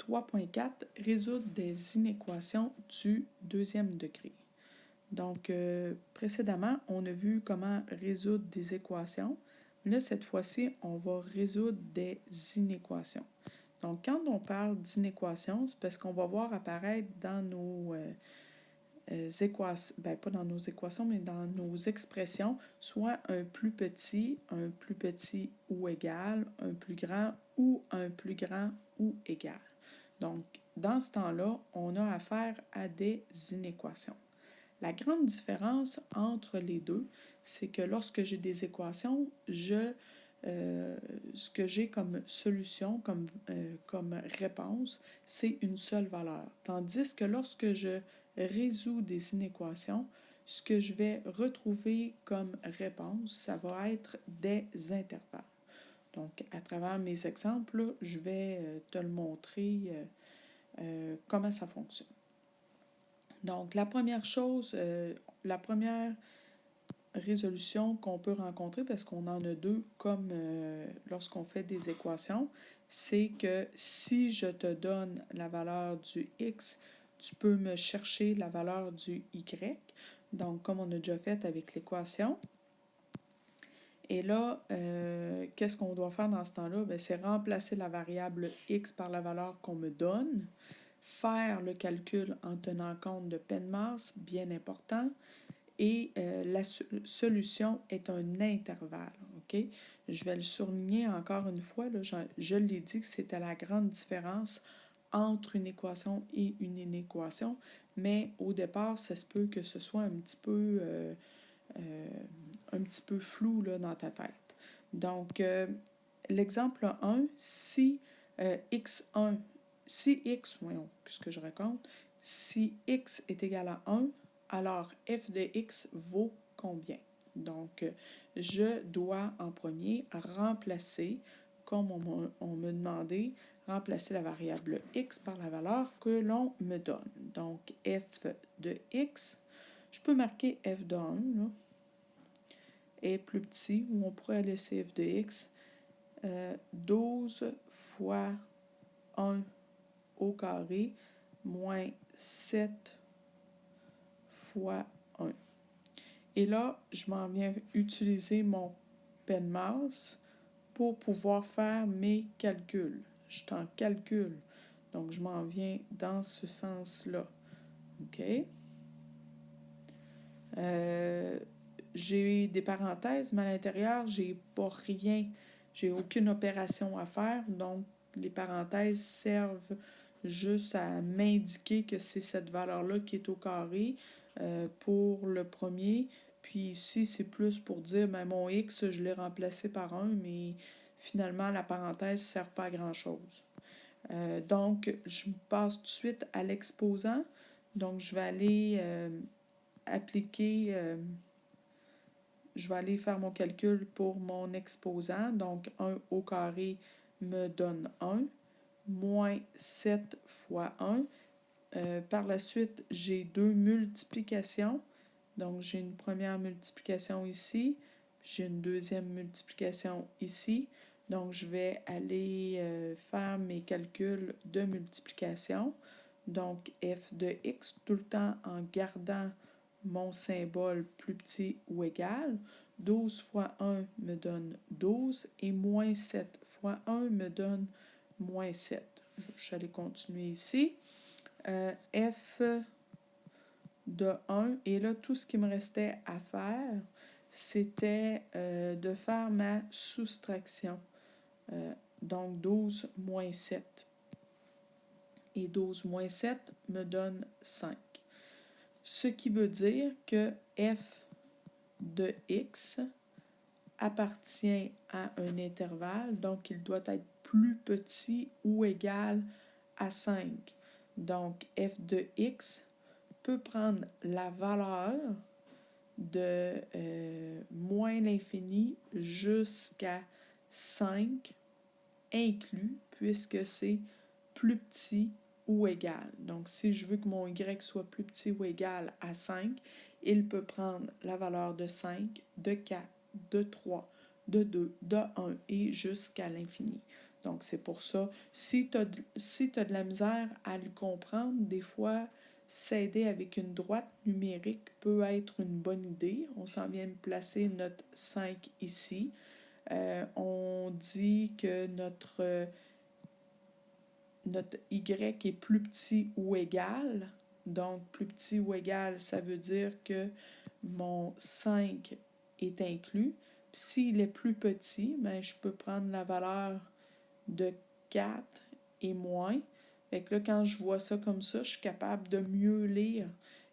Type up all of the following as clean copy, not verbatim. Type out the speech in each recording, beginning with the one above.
3.4, résoudre des inéquations du deuxième degré. Donc, précédemment, on a vu comment résoudre des équations. Là, cette fois-ci, on va résoudre des inéquations. Donc, quand on parle d'inéquations, c'est parce qu'on va voir apparaître dans nos équations, pas dans nos équations, mais dans nos expressions, soit un plus petit ou égal, un plus grand ou égal. Donc, dans ce temps-là, on a affaire à des inéquations. La grande différence entre les deux, c'est que lorsque j'ai des équations, ce que j'ai comme solution, comme réponse, c'est une seule valeur. Tandis que lorsque je résous des inéquations, ce que je vais retrouver comme réponse, ça va être des intervalles. Donc, à travers mes exemples, je vais te le montrer comment ça fonctionne. Donc, la première chose, la première résolution qu'on peut rencontrer, parce qu'on en a deux comme lorsqu'on fait des équations, c'est que si je te donne la valeur du x, tu peux me chercher la valeur du y. Donc, comme on a déjà fait avec l'équation. Et là, qu'est-ce qu'on doit faire dans ce temps-là? Bien, c'est remplacer la variable x par la valeur qu'on me donne, faire le calcul en tenant compte de peine masse, bien important, et la solution est un intervalle. OK? Je vais le souligner encore une fois, là, je l'ai dit que c'était la grande différence entre une équation et une inéquation, mais au départ, ça se peut que ce soit un petit peu flou là, dans ta tête. Donc, l'exemple 1, si x1, si x, voyons, qu'est-ce que je raconte, si x est égal à 1, alors f de x vaut combien? Donc, je dois en premier remplacer, comme on me demandait, remplacer la variable x par la valeur que l'on me donne. Donc, f de x, je peux marquer f de 1, là, est plus petit, ou on pourrait laisser f de x, 12 fois 1 au carré moins 7 fois 1. Et là, je m'en viens utiliser mon peine masse pour pouvoir faire mes calculs. Je suis en calcul, donc je m'en viens dans ce sens-là. OK? J'ai des parenthèses, mais à l'intérieur, j'ai pas rien. J'ai aucune opération à faire, donc les parenthèses servent juste à m'indiquer que c'est cette valeur-là qui est au carré pour le premier. Puis ici, c'est plus pour dire, ben, mon x, je l'ai remplacé par 1, mais finalement, la parenthèse ne sert pas à grand-chose. Donc, je passe tout de suite à l'exposant. Donc, je vais aller appliquer... je vais aller faire mon calcul pour mon exposant. Donc, 1 au carré me donne 1, moins 7 fois 1. Par la suite, j'ai deux multiplications. Donc, j'ai une première multiplication ici, j'ai une deuxième multiplication ici. Donc, je vais aller faire mes calculs de multiplication. Donc, f de x, tout le temps en gardant mon symbole plus petit ou égal. 12 fois 1 me donne 12 et moins 7 fois 1 me donne moins 7. Je vais aller continuer ici. F de 1. Et là, tout ce qui me restait à faire, c'était de faire ma soustraction. Donc, 12 moins 7. Et 12 moins 7 me donne 5. Ce qui veut dire que f de x appartient à un intervalle, donc il doit être plus petit ou égal à 5. Donc, f de x peut prendre la valeur de moins l'infini jusqu'à 5 inclus, puisque c'est plus petit ou égal. Donc, si je veux que mon y soit plus petit ou égal à 5, il peut prendre la valeur de 5, de 4, de 3, de 2, de 1 et jusqu'à l'infini. Donc, c'est pour ça. Si tu as de la misère à le comprendre, des fois, s'aider avec une droite numérique peut être une bonne idée. On s'en vient de placer notre 5 ici. On dit que notre y est plus petit ou égal. Donc, plus petit ou égal, ça veut dire que mon 5 est inclus. S'il est plus petit, ben, je peux prendre la valeur de 4 et moins. Fait que là, quand je vois ça comme ça, je suis capable de mieux lire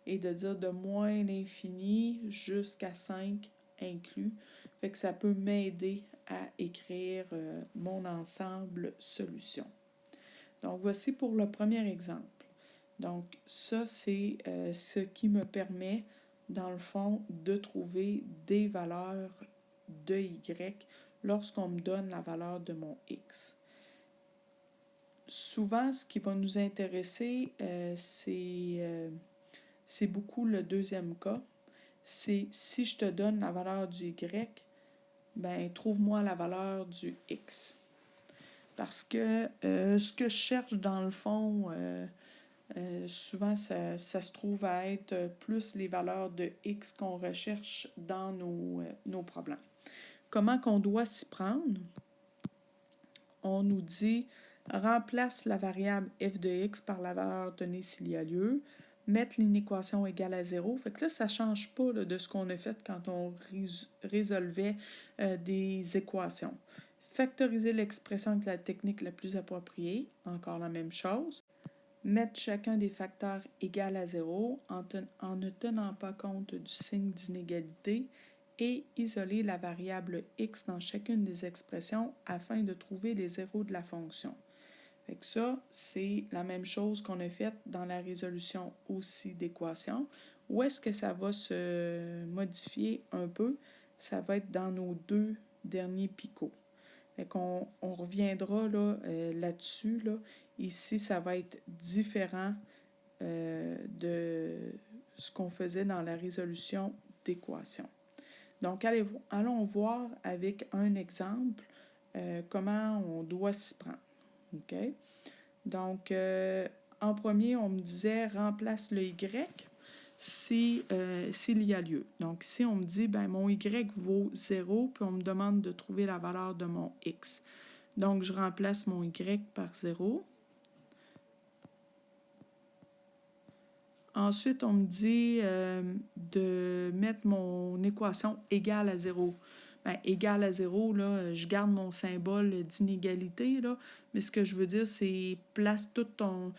et de dire de moins l'infini jusqu'à 5 inclus. Fait que ça peut m'aider à écrire mon ensemble solution. Donc, voici pour le premier exemple. Donc, ça, c'est ce qui me permet, dans le fond, de trouver des valeurs de y lorsqu'on me donne la valeur de mon x. Souvent, ce qui va nous intéresser, c'est beaucoup le deuxième cas. C'est si je te donne la valeur du y, ben trouve-moi la valeur du x. Parce que ce que je cherche dans le fond, souvent ça se trouve à être plus les valeurs de x qu'on recherche dans nos problèmes. Comment qu'on doit s'y prendre? On nous dit remplace la variable f de x par la valeur donnée s'il y a lieu, mettre l'inéquation égale à 0. Fait que là, ça ne change pas là, de ce qu'on a fait quand on résolvait des équations. Factoriser l'expression avec la technique la plus appropriée, encore la même chose. Mettre chacun des facteurs égal à 0 en ne tenant pas compte du signe d'inégalité et isoler la variable x dans chacune des expressions afin de trouver les zéros de la fonction. Fait que ça, c'est la même chose qu'on a faite dans la résolution aussi d'équations. Où est-ce que ça va se modifier un peu? Ça va être dans nos deux derniers picots. Fait qu'on reviendra là-dessus. Là. Ici, ça va être différent de ce qu'on faisait dans la résolution d'équations. Donc, allons voir avec un exemple comment on doit s'y prendre. OK? Donc, en premier, on me disait remplace le y s'il y a lieu. Donc, ici, on me dit, ben mon y vaut 0, puis on me demande de trouver la valeur de mon x. Donc, je remplace mon y par 0. Ensuite, on me dit de mettre mon équation égale à 0. Ben, égale à 0, là, je garde mon symbole d'inégalité, là, mais ce que je veux dire, c'est place toute ton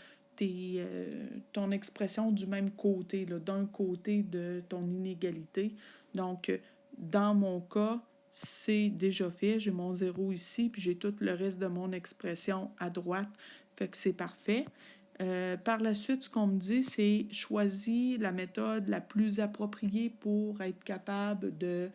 expression du même côté, d'un côté de ton inégalité. Donc, dans mon cas, c'est déjà fait. J'ai mon 0 ici, puis j'ai tout le reste de mon expression à droite. Fait que c'est parfait. Par la suite, ce qu'on me dit, c'est choisis la méthode la plus appropriée pour être capable de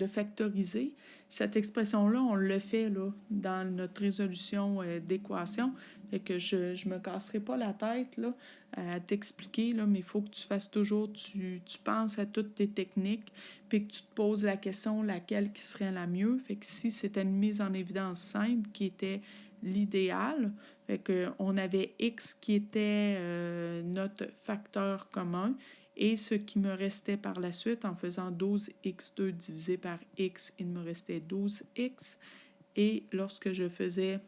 factoriser. Cette expression-là, on le fait là, dans notre résolution d'équation. Fait que je ne me casserai pas la tête là, à t'expliquer, là, mais il faut que tu fasses toujours, tu penses à toutes tes techniques, puis que tu te poses la question laquelle qui serait la mieux. Fait que si c'était une mise en évidence simple qui était l'idéal, fait que on avait x qui était notre facteur commun, et ce qui me restait par la suite, en faisant 12x2 divisé par x, il me restait 12x. Et lorsque je faisais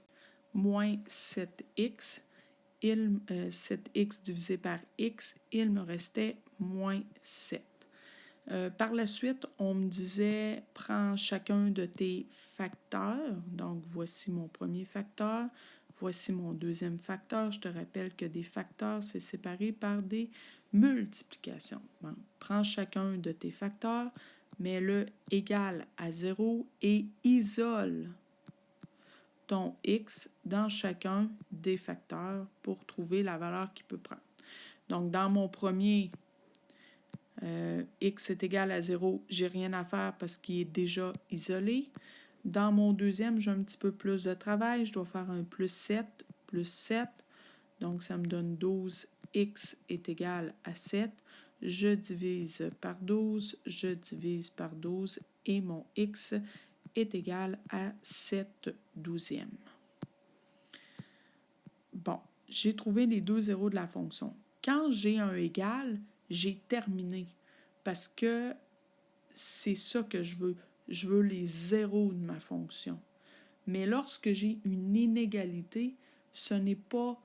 moins 7x, 7x divisé par x, il me restait moins 7. Par la suite, on me disait, prends chacun de tes facteurs. Donc, voici mon premier facteur. Voici mon deuxième facteur. Je te rappelle que des facteurs, c'est séparé par des multiplications. Bon, prends chacun de tes facteurs, mets-le égal à 0 et isole ton x dans chacun des facteurs pour trouver la valeur qu'il peut prendre. Donc, dans mon premier, x est égal à 0, j'ai rien à faire parce qu'il est déjà isolé. Dans mon deuxième, j'ai un petit peu plus de travail. Je dois faire un plus 7. Donc, ça me donne 12. X est égal à 7. Je divise par 12. Je divise par 12. Et mon x est égal à 7/12. Bon, j'ai trouvé les deux zéros de la fonction. Quand j'ai un égal, j'ai terminé parce que c'est ça que je veux. Je veux les zéros de ma fonction. Mais lorsque j'ai une inégalité, ce n'est pas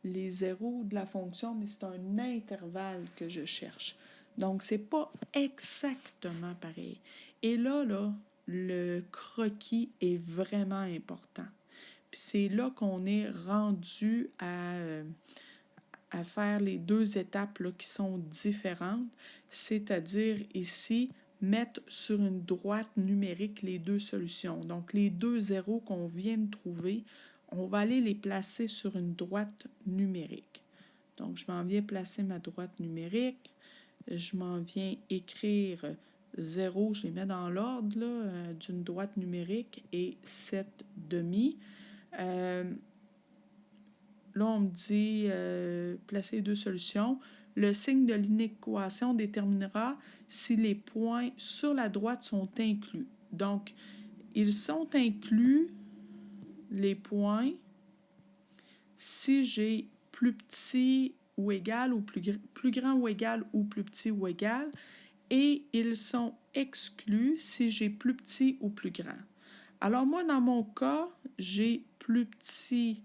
les zéros de la fonction, mais c'est un intervalle que je cherche. Donc, c'est pas exactement pareil. Et là, le croquis est vraiment important. Puis c'est là qu'on est rendu à faire les deux étapes là, qui sont différentes, c'est-à-dire ici, mettre sur une droite numérique les deux solutions. Donc, les deux zéros qu'on vient de trouver, on va aller les placer sur une droite numérique. Donc, je m'en viens placer ma droite numérique. Je m'en viens écrire 0, je les mets dans l'ordre d'une droite numérique et 7/2. Là, on me dit placer les deux solutions. Le signe de l'inéquation déterminera si les points sur la droite sont inclus. Donc, ils sont inclus, les points, si j'ai plus petit ou égal, ou plus grand ou égal, ou plus petit ou égal, et ils sont exclus si j'ai plus petit ou plus grand. Alors moi, dans mon cas, j'ai plus petit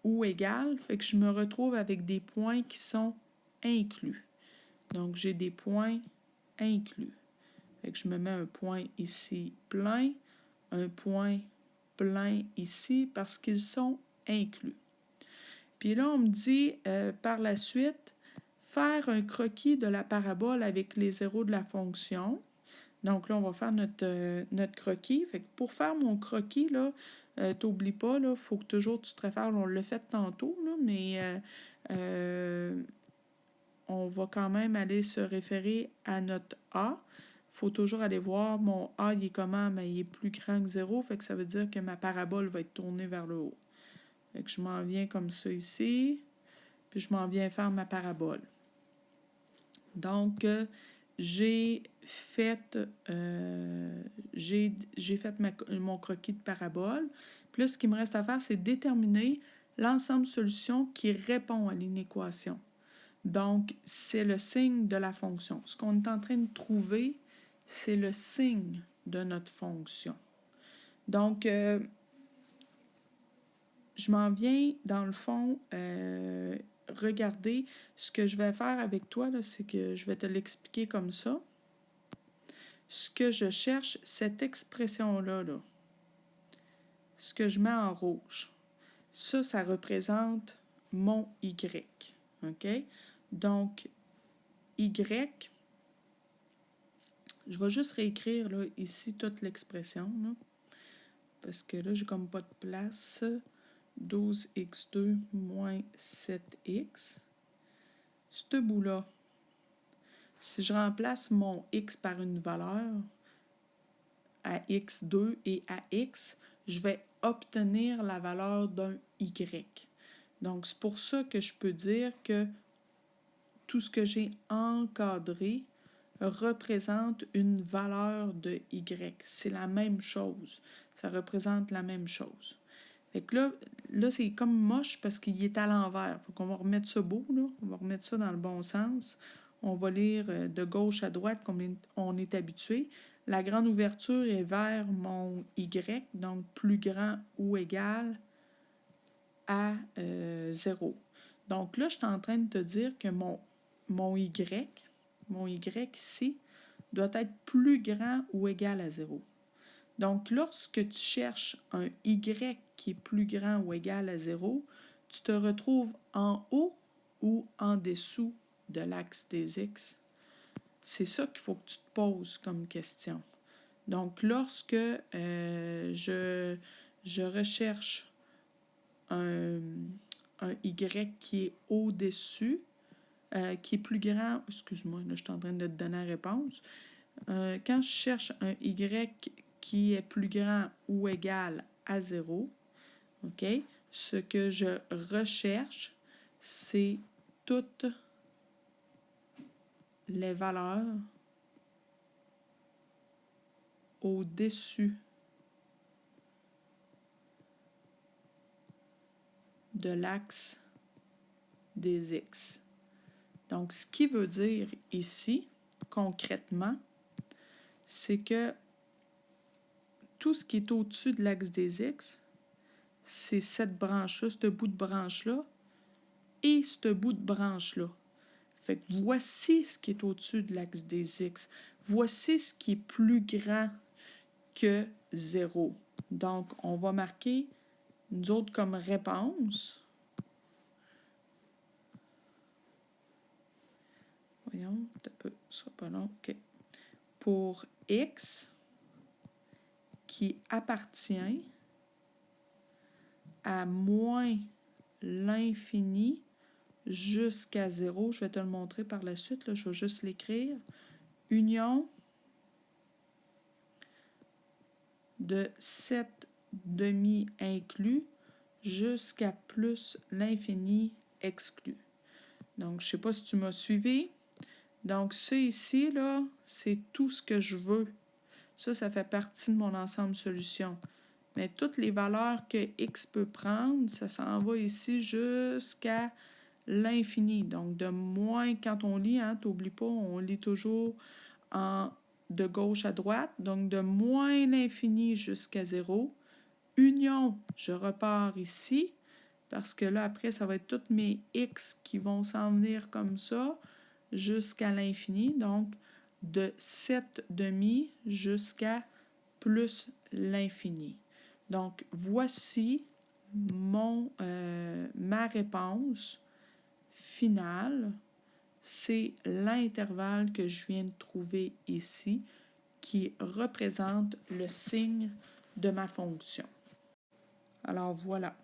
ou égal, fait que je me retrouve avec des points qui sont inclus. Donc, j'ai des points inclus. Fait que je me mets un point ici plein, un point plein ici parce qu'ils sont inclus. Puis là, on me dit par la suite, faire un croquis de la parabole avec les zéros de la fonction. Donc là, on va faire notre croquis. Fait que pour faire mon croquis, là, t'oublies pas, il faut que toujours tu te réfères, on l'a fait tantôt, là, mais on va quand même aller se référer à notre A. Il faut toujours aller voir mon A, il est comment? Mais il est plus grand que 0, fait que ça veut dire que ma parabole va être tournée vers le haut. Fait que je m'en viens comme ça ici, puis je m'en viens faire ma parabole. Donc, j'ai fait mon croquis de parabole. Puis là, ce qu'il me reste à faire, c'est déterminer l'ensemble de solutions qui répond à l'inéquation. Donc, c'est le signe de la fonction. Ce qu'on est en train de trouver, c'est le signe de notre fonction. Donc, je m'en viens, dans le fond, regarder. Ce que je vais faire avec toi, c'est que je vais te l'expliquer comme ça. Ce que je cherche, cette expression-là, ce que je mets en rouge, ça représente mon Y. OK? Donc, Y, je vais juste réécrire là, ici toute l'expression, parce que là, j'ai comme pas de place. 12x2 moins 7x. Ce bout-là, si je remplace mon x par une valeur à x2 et à x, je vais obtenir la valeur d'un y. Donc, c'est pour ça que je peux dire que tout ce que j'ai encadré représente une valeur de y. C'est la même chose. Ça représente la même chose. Fait que là c'est comme moche parce qu'il est à l'envers. Faut qu'on va remettre ça beau, là. On va remettre ça dans le bon sens. On va lire de gauche à droite comme on est habitué. La grande ouverture est vers mon Y, donc plus grand ou égal à 0. Donc là, je suis en train de te dire que mon Y ici, doit être plus grand ou égal à 0. Donc, lorsque tu cherches un Y qui est plus grand ou égal à 0, tu te retrouves en haut ou en dessous de l'axe des X. C'est ça qu'il faut que tu te poses comme question. Donc, lorsque je recherche un Y qui est au-dessus, qui est plus grand, excuse-moi, là, je suis en train de te donner la réponse. Quand je cherche un Y qui est plus grand ou égal à 0, OK? Ce que je recherche, c'est toutes les valeurs au-dessus de l'axe des X. Donc, ce qui veut dire ici, concrètement, c'est que tout ce qui est au-dessus de l'axe des X, c'est cette branche-là, ce bout de branche-là, et ce bout de branche-là. Fait que voici ce qui est au-dessus de l'axe des X. Voici ce qui est plus grand que 0. Donc, on va marquer, nous autres, comme réponse. Voyons, un peu, ce sera pas long. OK. Pour X qui appartient à moins l'infini jusqu'à 0. Je vais te le montrer par la suite, là, je vais juste l'écrire. Union de 7 demi inclus jusqu'à plus l'infini exclu. Donc, je ne sais pas si tu m'as suivi. Donc, ça ici, là, c'est tout ce que je veux. Ça fait partie de mon ensemble de solutions. Mais toutes les valeurs que X peut prendre, ça s'en va ici jusqu'à l'infini. Donc, de moins, quand on lit, hein, t'oublies pas, on lit toujours de gauche à droite. Donc, de moins l'infini jusqu'à 0. Union, je repars ici, parce que là, après, ça va être toutes mes X qui vont s'en venir comme ça jusqu'à l'infini. Donc, de 7 demi jusqu'à plus l'infini. Donc, voici ma réponse finale. C'est l'intervalle que je viens de trouver ici qui représente le signe de ma fonction. Alors voilà,